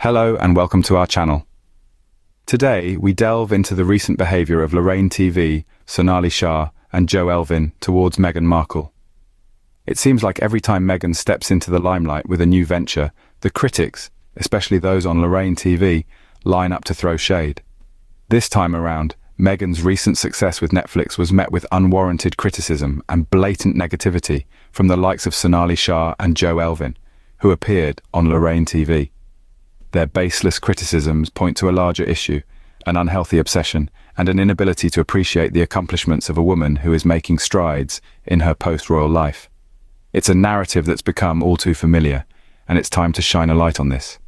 Hello and welcome to our channel. Today, we delve into the recent behavior of Lorraine TV, Sonali Shah, and Elvin towards Meghan Markle. It seems like every time Meghan steps into the limelight with a new venture, the critics, especially those on Lorraine TV, line up to throw shade. This time around, Meghan's recent success with Netflix was met with unwarranted criticism and blatant negativity from the likes of Sonali Shah and Elvin, who appeared on Lorraine TV. Their baseless criticisms point to a larger issue, an unhealthy obsession, and an inability to appreciate the accomplishments of a woman who is making strides in her post-royal life. It's a narrative that's become all too familiar, and it's time to shine a light on this.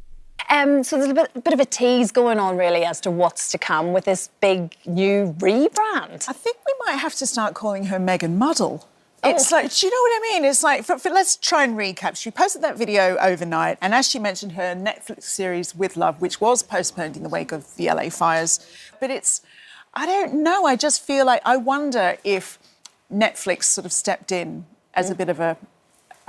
So there's a bit of a tease going on really as to what's to come with this big new rebrand. I think we might have to start calling her Meghan Muddle. It's like, do you know what I mean? It's like, let's try and recap. She posted that video overnight, and as she mentioned, her Netflix series With Love, which was postponed in the wake of the LA fires. But I don't know, I just feel like, I wonder if Netflix sort of stepped in as a bit of a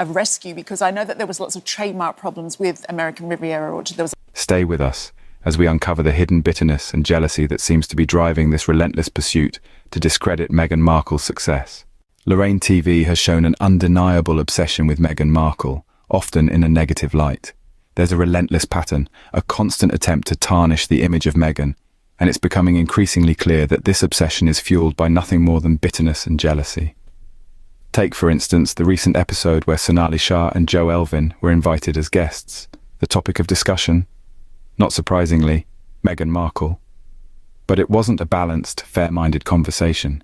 rescue, because I know that there was lots of trademark problems with American Riviera Orchard. Stay with us as we uncover the hidden bitterness and jealousy that seems to be driving this relentless pursuit to discredit Meghan Markle's success. Lorraine TV has shown an undeniable obsession with Meghan Markle, often in a negative light. There's a relentless pattern, a constant attempt to tarnish the image of Meghan, and it's becoming increasingly clear that this obsession is fueled by nothing more than bitterness and jealousy. Take, for instance, the recent episode where Sonali Shah and Elvin were invited as guests. The topic of discussion, not surprisingly, Meghan Markle. But it wasn't a balanced, fair-minded conversation.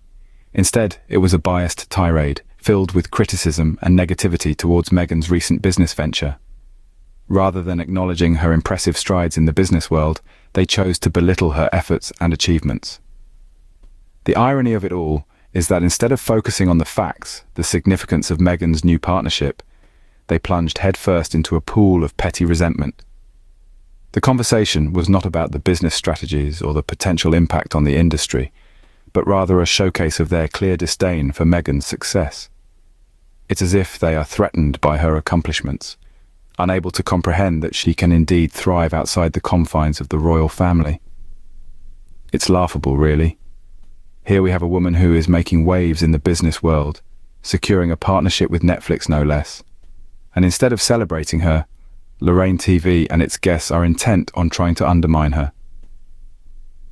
Instead, it was a biased tirade, filled with criticism and negativity towards Meghan's recent business venture. Rather than acknowledging her impressive strides in the business world, they chose to belittle her efforts and achievements. The irony of it all is that instead of focusing on the facts, the significance of Meghan's new partnership, they plunged headfirst into a pool of petty resentment. The conversation was not about the business strategies or the potential impact on the industry, but rather a showcase of their clear disdain for Meghan's success. It's as if they are threatened by her accomplishments, unable to comprehend that she can indeed thrive outside the confines of the royal family. It's laughable, really. Here we have a woman who is making waves in the business world, securing a partnership with Netflix no less. And instead of celebrating her, Lorraine TV and its guests are intent on trying to undermine her.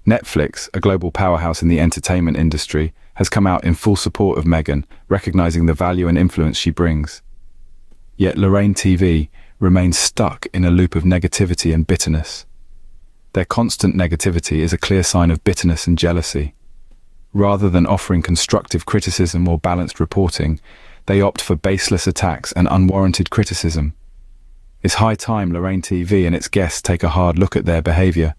Netflix, a global powerhouse in the entertainment industry, has come out in full support of Meghan, recognizing the value and influence she brings. Yet Lorraine TV remains stuck in a loop of negativity and bitterness. Their constant negativity is a clear sign of bitterness and jealousy. Rather than offering constructive criticism or balanced reporting, they opt for baseless attacks and unwarranted criticism. It's high time Lorraine TV and its guests take a hard look at their behavior.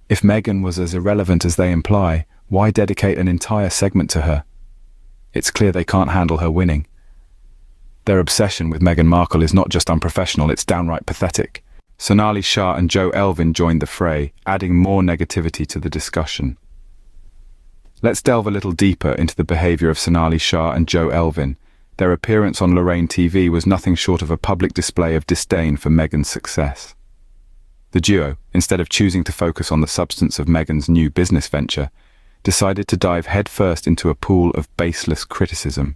If Meghan was as irrelevant as they imply, why dedicate an entire segment to her? It's clear they can't handle her winning. Their obsession with Meghan Markle is not just unprofessional, it's downright pathetic. Sonali Shah and Elvin joined the fray, adding more negativity to the discussion. Let's delve a little deeper into the behavior of Sonali Shah and Elvin. Their appearance on Lorraine TV was nothing short of a public display of disdain for Meghan's success. The duo, instead of choosing to focus on the substance of Meghan's new business venture, decided to dive headfirst into a pool of baseless criticism.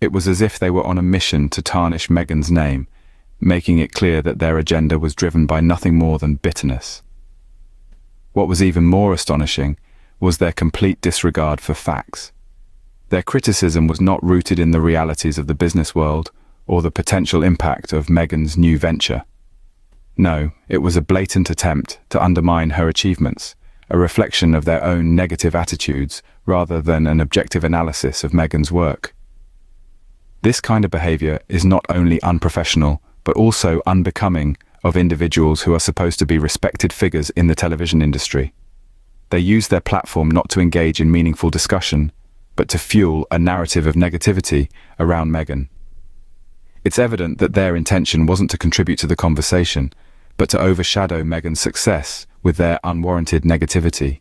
It was as if they were on a mission to tarnish Meghan's name, making it clear that their agenda was driven by nothing more than bitterness. What was even more astonishing was their complete disregard for facts. Their criticism was not rooted in the realities of the business world or the potential impact of Meghan's new venture. No, it was a blatant attempt to undermine her achievements, a reflection of their own negative attitudes rather than an objective analysis of Meghan's work. This kind of behavior is not only unprofessional, but also unbecoming of individuals who are supposed to be respected figures in the television industry. They use their platform not to engage in meaningful discussion, but to fuel a narrative of negativity around Meghan. It's evident that their intention wasn't to contribute to the conversation, but to overshadow Meghan's success with their unwarranted negativity.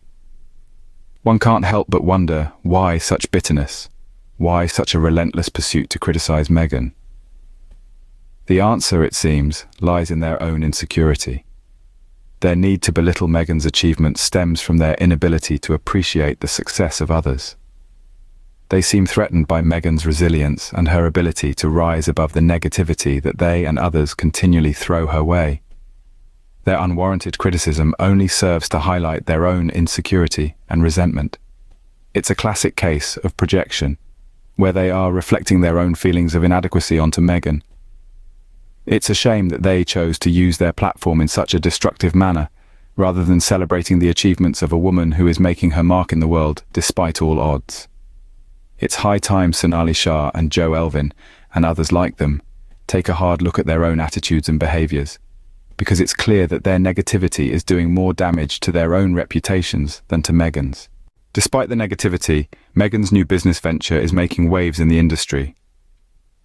One can't help but wonder why such bitterness, why such a relentless pursuit to criticize Meghan. The answer, it seems, lies in their own insecurity. Their need to belittle Meghan's achievements stems from their inability to appreciate the success of others. They seem threatened by Meghan's resilience and her ability to rise above the negativity that they and others continually throw her way. Their unwarranted criticism only serves to highlight their own insecurity and resentment. It's a classic case of projection, where they are reflecting their own feelings of inadequacy onto Meghan. It's a shame that they chose to use their platform in such a destructive manner, rather than celebrating the achievements of a woman who is making her mark in the world despite all odds. It's high time Sonali Shah and Elvin, and others like them, take a hard look at their own attitudes and behaviours, because it's clear that their negativity is doing more damage to their own reputations than to Meghan's. Despite the negativity, Meghan's new business venture is making waves in the industry.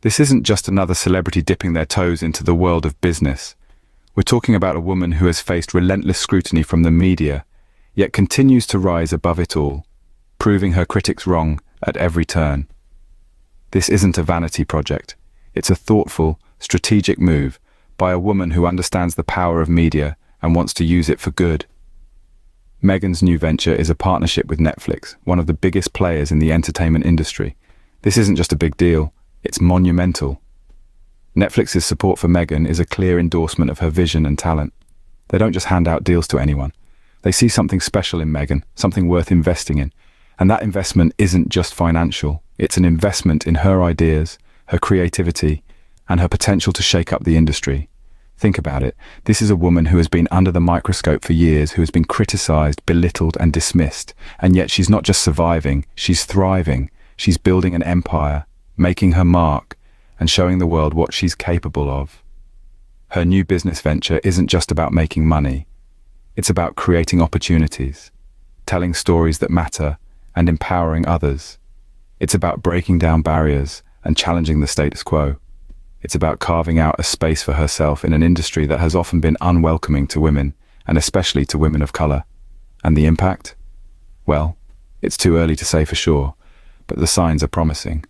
This isn't just another celebrity dipping their toes into the world of business. We're talking about a woman who has faced relentless scrutiny from the media, yet continues to rise above it all, proving her critics wrong at every turn. This isn't a vanity project. It's a thoughtful, strategic move by a woman who understands the power of media and wants to use it for good. Meghan's new venture is a partnership with Netflix, one of the biggest players in the entertainment industry. This isn't just a big deal, it's monumental. Netflix's support for Meghan is a clear endorsement of her vision and talent. They don't just hand out deals to anyone. They see something special in Meghan, something worth investing in. And that investment isn't just financial. It's an investment in her ideas, her creativity, and her potential to shake up the industry. Think about it. This is a woman who has been under the microscope for years, who has been criticized, belittled, and dismissed. And yet she's not just surviving, she's thriving. She's building an empire, making her mark, and showing the world what she's capable of. Her new business venture isn't just about making money. It's about creating opportunities, telling stories that matter, and empowering others. It's about breaking down barriers and challenging the status quo. It's about carving out a space for herself in an industry that has often been unwelcoming to women, and especially to women of colour. And the impact? Well, it's too early to say for sure, but the signs are promising.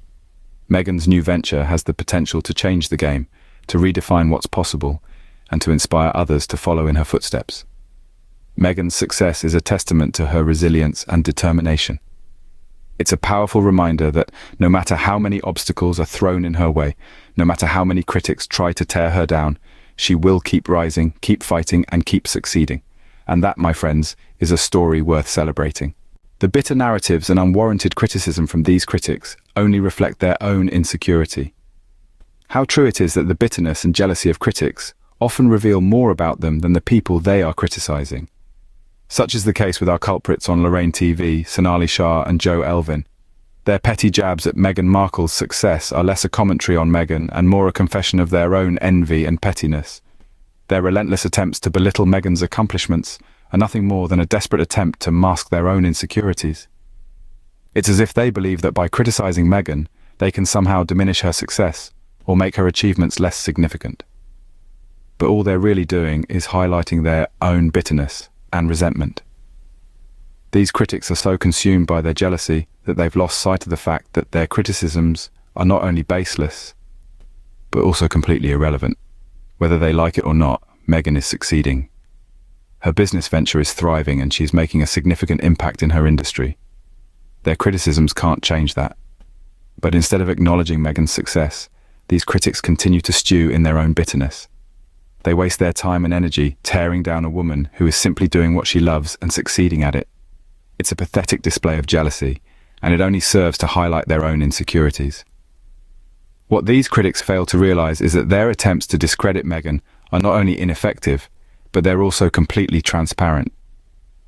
Meghan's new venture has the potential to change the game, to redefine what's possible, and to inspire others to follow in her footsteps. Meghan's success is a testament to her resilience and determination. It's a powerful reminder that no matter how many obstacles are thrown in her way, no matter how many critics try to tear her down, she will keep rising, keep fighting, and keep succeeding. And that, my friends, is a story worth celebrating. The bitter narratives and unwarranted criticism from these critics only reflect their own insecurity. How true it is that the bitterness and jealousy of critics often reveal more about them than the people they are criticizing. Such is the case with our culprits on Lorraine TV, Sonali Shah and Elvin. Their petty jabs at Meghan Markle's success are less a commentary on Meghan and more a confession of their own envy and pettiness. Their relentless attempts to belittle Meghan's accomplishments are nothing more than a desperate attempt to mask their own insecurities. It's as if they believe that by criticizing Meghan, they can somehow diminish her success or make her achievements less significant. But all they're really doing is highlighting their own bitterness and resentment. These critics are so consumed by their jealousy that they've lost sight of the fact that their criticisms are not only baseless, but also completely irrelevant. Whether they like it or not, Meghan is succeeding. Her business venture is thriving and she's making a significant impact in her industry. Their criticisms can't change that. But instead of acknowledging Meghan's success, these critics continue to stew in their own bitterness. They waste their time and energy tearing down a woman who is simply doing what she loves and succeeding at it. It's a pathetic display of jealousy, and it only serves to highlight their own insecurities. What these critics fail to realize is that their attempts to discredit Meghan are not only ineffective, but they're also completely transparent.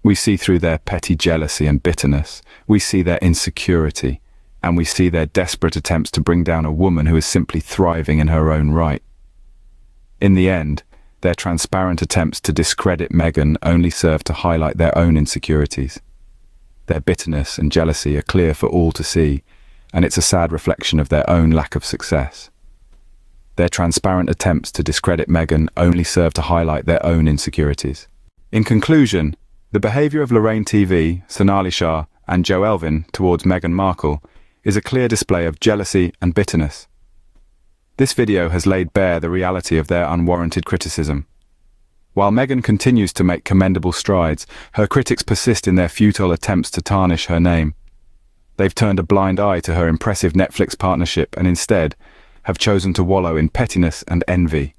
We see through their petty jealousy and bitterness, we see their insecurity, and we see their desperate attempts to bring down a woman who is simply thriving in her own right. In the end, their transparent attempts to discredit Meghan only serve to highlight their own insecurities. Their bitterness and jealousy are clear for all to see, and it's a sad reflection of their own lack of success. Their transparent attempts to discredit Meghan only serve to highlight their own insecurities. In conclusion, the behaviour of Lorraine TV, Sonali Shah, and Elvin towards Meghan Markle is a clear display of jealousy and bitterness. This video has laid bare the reality of their unwarranted criticism. While Meghan continues to make commendable strides, her critics persist in their futile attempts to tarnish her name. They've turned a blind eye to her impressive Netflix partnership and instead have chosen to wallow in pettiness and envy.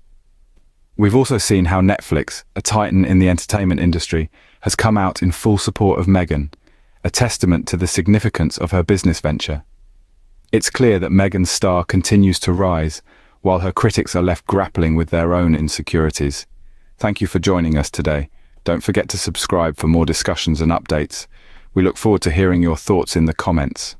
We've also seen how Netflix, a titan in the entertainment industry, has come out in full support of Meghan, a testament to the significance of her business venture. It's clear that Meghan's star continues to rise, while her critics are left grappling with their own insecurities. Thank you for joining us today. Don't forget to subscribe for more discussions and updates. We look forward to hearing your thoughts in the comments.